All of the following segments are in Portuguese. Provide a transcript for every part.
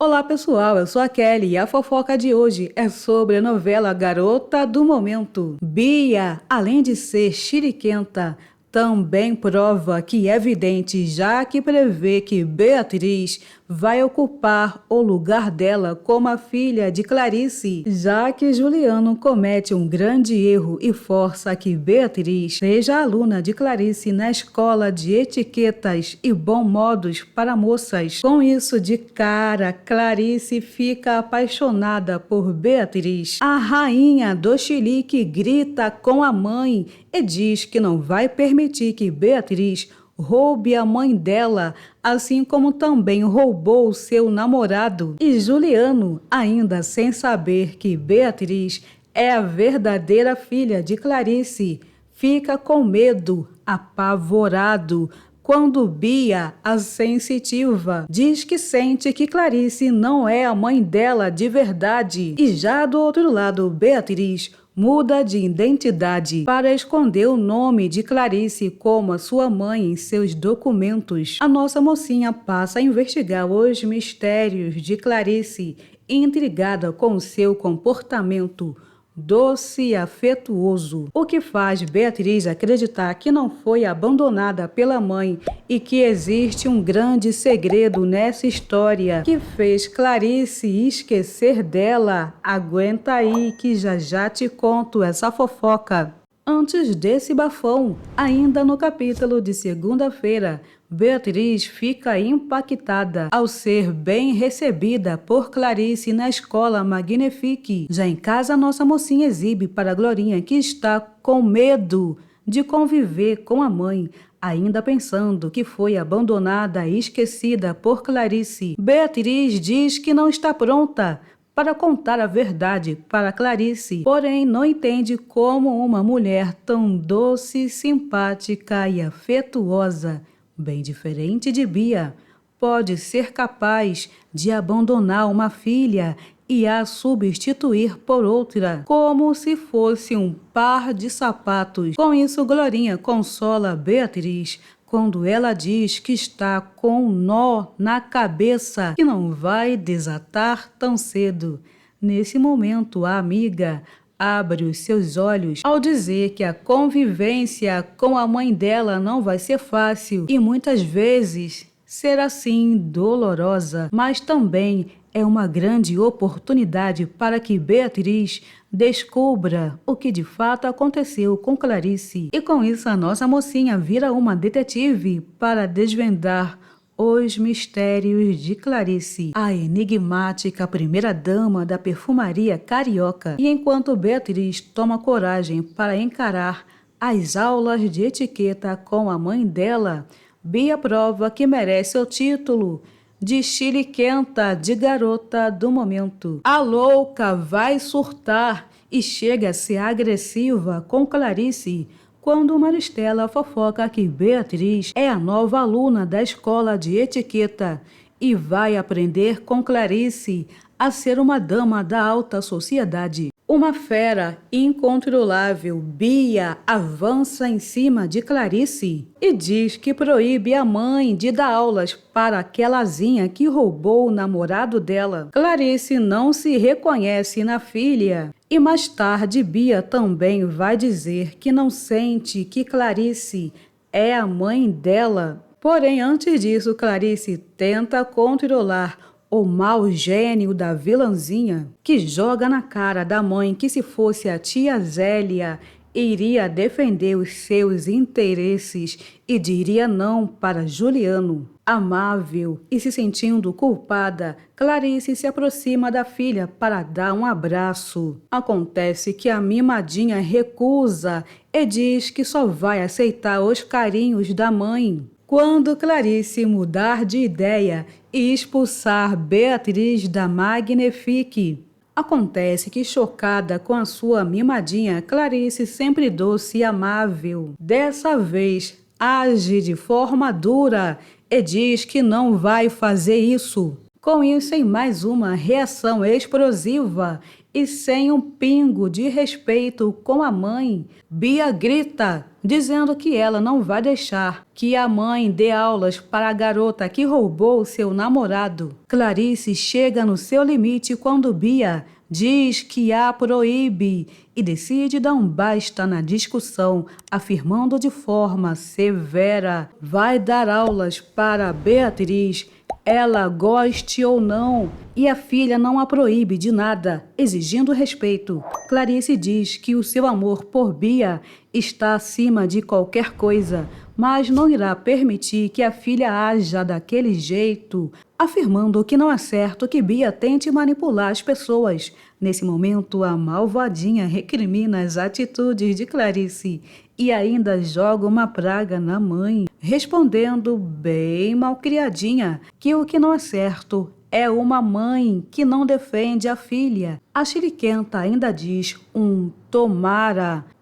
Olá pessoal, eu sou a Kelly e a fofoca de hoje é sobre a novela Garota do Momento. Bia, além de ser xiriquenta, também prova que é vidente, já que prevê que Beatriz vai ocupar o lugar dela como a filha de Clarice, já que Juliano comete um grande erro e força que Beatriz seja aluna de Clarice na escola de etiquetas e bons modos para moças. Com isso de cara, Clarice fica apaixonada por Beatriz. A rainha do chilique grita com a mãe e diz que não vai permitir que Beatriz roube a mãe dela, assim como também roubou seu namorado. E Juliano, ainda sem saber que Beatriz é a verdadeira filha de Clarice, fica com medo, apavorado, quando Bia, a sensitiva, diz que sente que Clarice não é a mãe dela de verdade. E já do outro lado, Beatriz muda de identidade para esconder o nome de Clarice como a sua mãe em seus documentos. A nossa mocinha passa a investigar os mistérios de Clarice, intrigada com seu comportamento doce e afetuoso, o que faz Beatriz acreditar que não foi abandonada pela mãe e que existe um grande segredo nessa história que fez Clarice esquecer dela. Aguenta aí que já te conto essa fofoca. Antes desse bafão, ainda no capítulo de segunda-feira, Beatriz fica impactada ao ser bem recebida por Clarice na escola Magnifique. Já em casa, nossa mocinha exibe para Glorinha que está com medo de conviver com a mãe, ainda pensando que foi abandonada e esquecida por Clarice. Beatriz diz que não está pronta para contar a verdade para Clarice, porém não entende como uma mulher tão doce, simpática e afetuosa, bem diferente de Bia, pode ser capaz de abandonar uma filha e a substituir por outra, como se fosse um par de sapatos. Com isso, Glorinha consola Beatriz quando ela diz que está com um nó na cabeça que não vai desatar tão cedo. Nesse momento, a amiga abre os seus olhos ao dizer que a convivência com a mãe dela não vai ser fácil e muitas vezes será sim dolorosa, mas também é uma grande oportunidade para que Beatriz descubra o que de fato aconteceu com Clarice. E com isso a nossa mocinha vira uma detetive para desvendar os mistérios de Clarice, a enigmática primeira-dama da perfumaria carioca. E enquanto Beatriz toma coragem para encarar as aulas de etiqueta com a mãe dela, Bia prova que merece o título de xiliquenta de garota do momento. A louca vai surtar e chega a ser agressiva com Clarice quando Maristela fofoca que Beatriz é a nova aluna da escola de etiqueta e vai aprender com Clarice a ser uma dama da alta sociedade. Uma fera incontrolável, Bia avança em cima de Clarice e diz que proíbe a mãe de dar aulas para aquelazinha que roubou o namorado dela. Clarice não se reconhece na filha e mais tarde Bia também vai dizer que não sente que Clarice é a mãe dela. Porém, antes disso, Clarice tenta controlar o mau gênio da vilãzinha, que joga na cara da mãe que se fosse a tia Zélia, iria defender os seus interesses e diria não para Juliano. Amável e se sentindo culpada, Clarice se aproxima da filha para dar um abraço. Acontece que a mimadinha recusa e diz que só vai aceitar os carinhos da mãe. Quando Clarice mudar de ideia e expulsar Beatriz da Magnifique, acontece que, chocada com a sua mimadinha, Clarice, sempre doce e amável, dessa vez age de forma dura e diz que não vai fazer isso. Com isso, em mais uma reação explosiva e sem um pingo de respeito com a mãe, Bia grita, dizendo que ela não vai deixar que a mãe dê aulas para a garota que roubou seu namorado. Clarice chega no seu limite quando Bia diz que a proíbe e decide dar um basta na discussão, afirmando de forma severa: vai dar aulas para Beatriz, ela goste ou não, e a filha não a proíbe de nada, exigindo respeito. Clarice diz que o seu amor por Bia está acima de qualquer coisa, mas não irá permitir que a filha haja daquele jeito, afirmando que não é certo que Bia tente manipular as pessoas. Nesse momento, a malvadinha recrimina as atitudes de Clarice e ainda joga uma praga na mãe, respondendo bem malcriadinha que o que não é certo é uma mãe que não defende a filha. A Chiriquenta ainda diz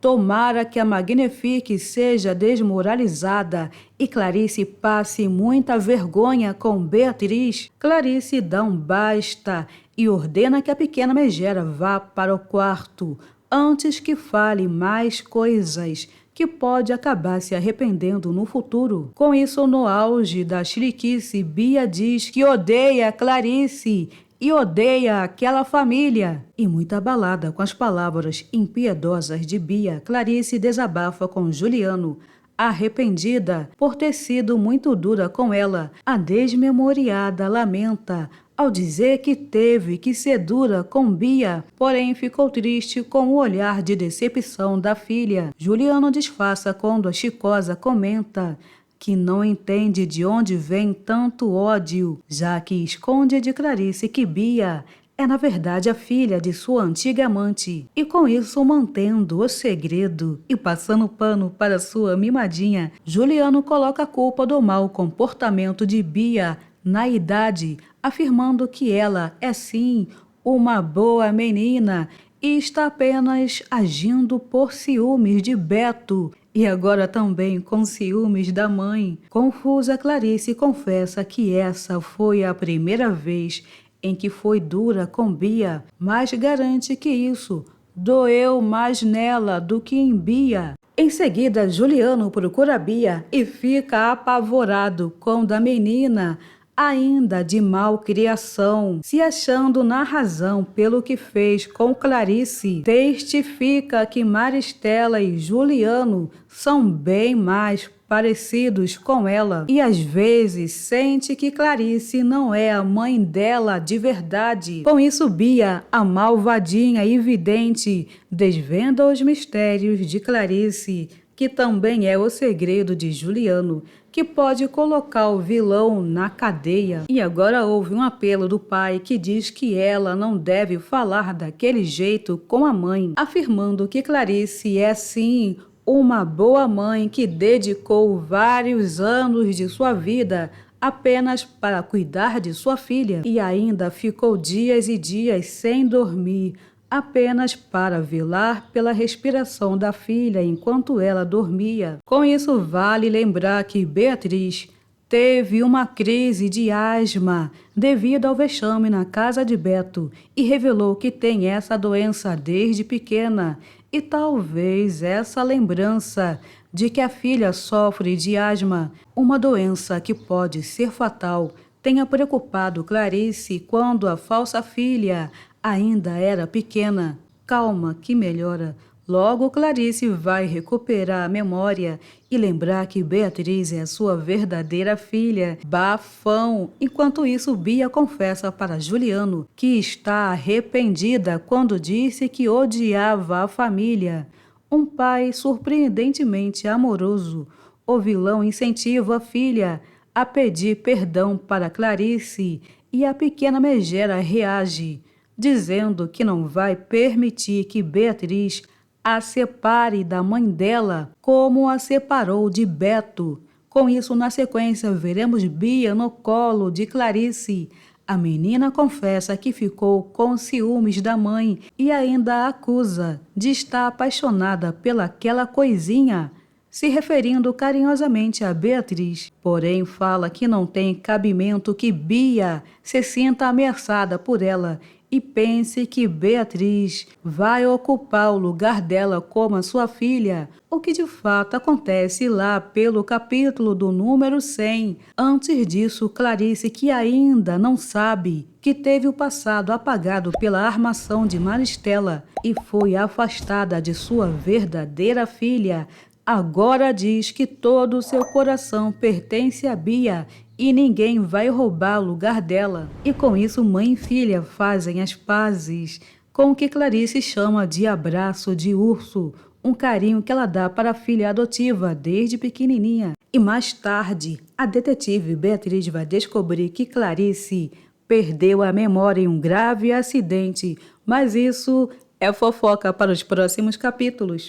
tomara que a Magnifique seja desmoralizada e Clarice passe muita vergonha com Beatriz. Clarice dá um basta e ordena que a pequena megera vá para o quarto antes que fale mais coisas que pode acabar se arrependendo no futuro. Com isso, no auge da chiriquice, Bia diz que odeia Clarice e odeia aquela família. E muito abalada com as palavras impiedosas de Bia, Clarice desabafa com Juliano, arrependida por ter sido muito dura com ela. A desmemoriada lamenta ao dizer que teve que ser dura com Bia, porém ficou triste com o olhar de decepção da filha. Juliano disfarça quando a Chicosa comenta que não entende de onde vem tanto ódio, já que esconde de Clarice que Bia é na verdade a filha de sua antiga amante, e com isso mantendo o segredo e passando pano para sua mimadinha. Juliano coloca a culpa do mau comportamento de Bia na idade, afirmando que ela é sim uma boa menina e está apenas agindo por ciúmes de Beto e agora também com ciúmes da mãe. Confusa, Clarice confessa que essa foi a primeira vez em que foi dura com Bia, mas garante que isso doeu mais nela do que em Bia. Em seguida, Juliano procura Bia e fica apavorado quando a menina, ainda de malcriação, se achando na razão pelo que fez com Clarice, testifica que Maristela e Juliano são bem mais parecidos com ela e às vezes sente que Clarice não é a mãe dela de verdade. Com isso, Bia, a malvadinha e vidente, desvenda os mistérios de Clarice, que também é o segredo de Juliano, que pode colocar o vilão na cadeia. E agora houve um apelo do pai que diz que ela não deve falar daquele jeito com a mãe, afirmando que Clarice é sim uma boa mãe que dedicou vários anos de sua vida apenas para cuidar de sua filha e ainda ficou dias e dias sem dormir, apenas para velar pela respiração da filha enquanto ela dormia. Com isso, vale lembrar que Beatriz teve uma crise de asma devido ao vexame na casa de Beto e revelou que tem essa doença desde pequena. E talvez essa lembrança de que a filha sofre de asma, uma doença que pode ser fatal, tenha preocupado Clarice quando a falsa filha ainda era pequena. Calma que melhora. Logo, Clarice vai recuperar a memória e lembrar que Beatriz é a sua verdadeira filha. Bafão! Enquanto isso, Bia confessa para Juliano que está arrependida quando disse que odiava a família. Um pai surpreendentemente amoroso. O vilão incentiva a filha a pedir perdão para Clarice e a pequena megera reage, dizendo que não vai permitir que Beatriz a separe da mãe dela, como a separou de Beto. Com isso, na sequência, veremos Bia no colo de Clarice. A menina confessa que ficou com ciúmes da mãe e ainda a acusa de estar apaixonada pelaquela coisinha, se referindo carinhosamente a Beatriz. Porém, fala que não tem cabimento que Bia se sinta ameaçada por ela e pense que Beatriz vai ocupar o lugar dela como a sua filha, o que de fato acontece lá pelo capítulo do número 100. Antes disso, Clarice, que ainda não sabe que teve o passado apagado pela armação de Maristela e foi afastada de sua verdadeira filha, agora diz que todo o seu coração pertence a Bia e ninguém vai roubar o lugar dela. E com isso, mãe e filha fazem as pazes com o que Clarice chama de abraço de urso, um carinho que ela dá para a filha adotiva desde pequenininha. E mais tarde, a detetive Beatriz vai descobrir que Clarice perdeu a memória em um grave acidente, mas isso é fofoca para os próximos capítulos.